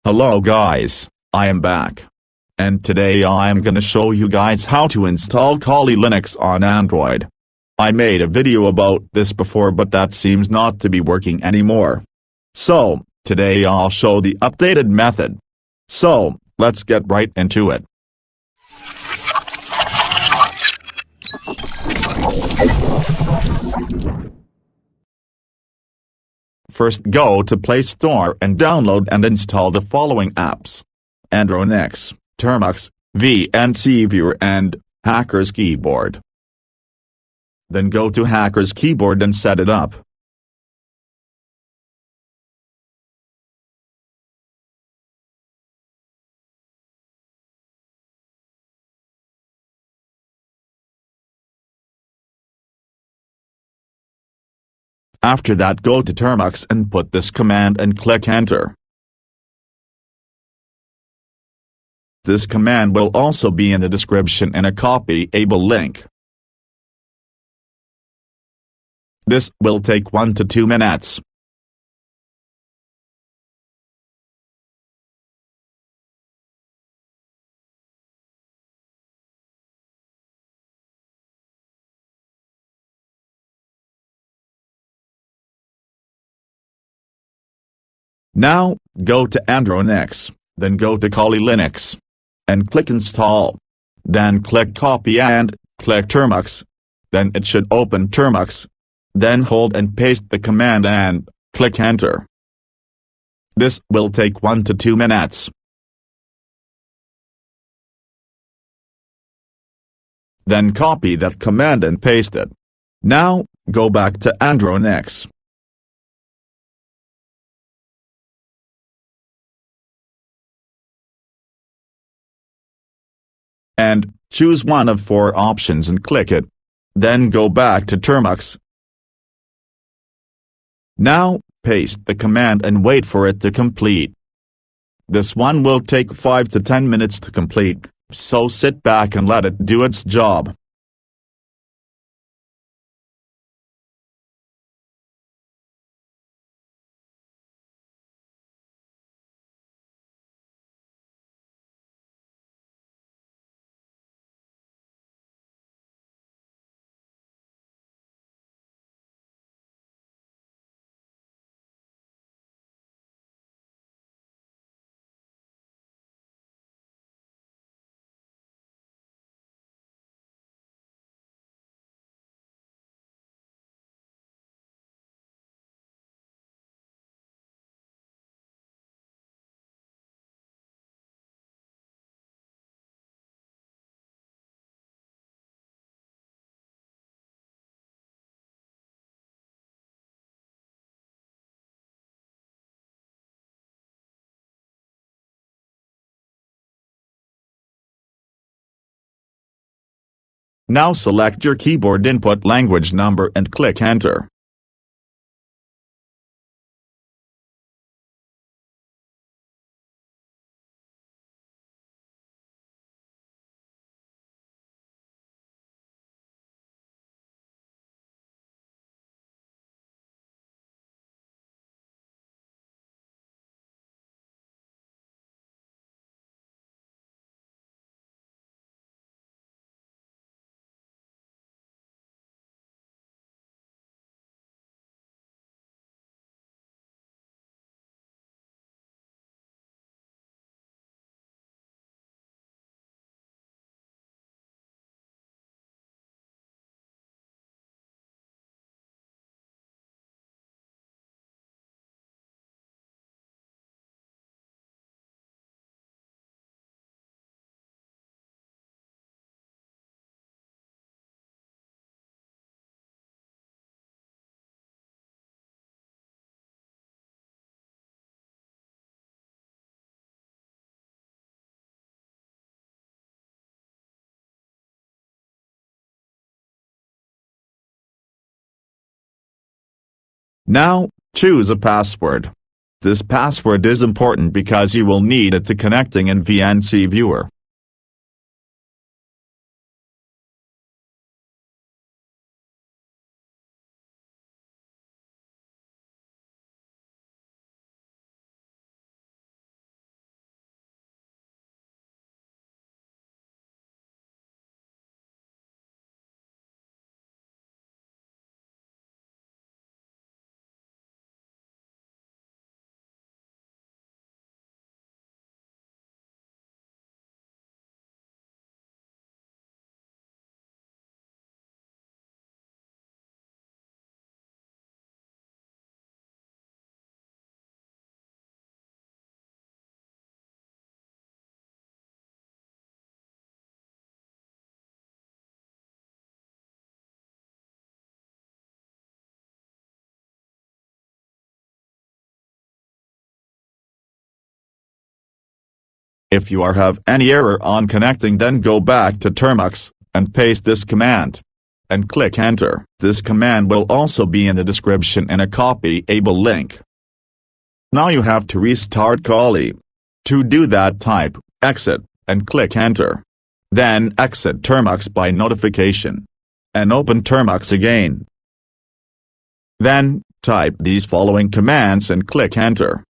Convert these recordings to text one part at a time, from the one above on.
Hello guys, I am back. And today I am gonna show you guys how to install Kali Linux on Android. I made a video about this before but that seems not to be working anymore. So, today I'll show the updated method. So, let's get right into it. First go to Play Store and download and install the following apps: Andronex, Termux, VNC Viewer and Hackers Keyboard. Then go to Hackers Keyboard and set it up. After that go to Termux and put this command and click enter. This command will also be in the description and a copyable link. This will take 1 to 2 minutes. Now, go to Andronex, then go to Kali Linux, and click install. Then click copy and click Termux. Then it should open Termux. Then hold and paste the command and click enter. This will take 1 to 2 minutes. Then copy that command and paste it. Now, go back to Andronex. And choose one of 4 options and click it. Then go back to Termux. Now, paste the command and wait for it to complete. This one will take 5 to 10 minutes to complete, so sit back and let it do its job. Now select your keyboard input language number and click enter. Now, choose a password. This password is important because you will need it to connecting in VNC Viewer. If you have any error on connecting, then go back to Termux, and paste this command. And click enter. This command will also be in the description in a copyable link. Now you have to restart Kali. To do that, type exit, and click enter. Then exit Termux by notification. And open Termux again. Then, type these following commands and click enter.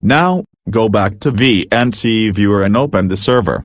Now, go back to VNC Viewer and open the server.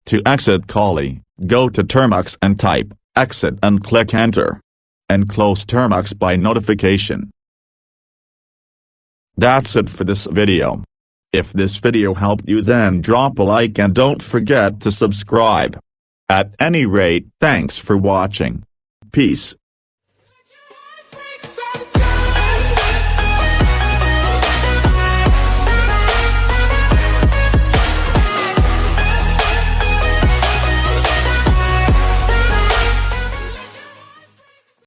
To exit Kali, go to Termux and type exit and click enter. And close Termux by notification. That's it for this video. If this video helped you, then drop a like and don't forget to subscribe. At any rate, thanks for watching. Peace.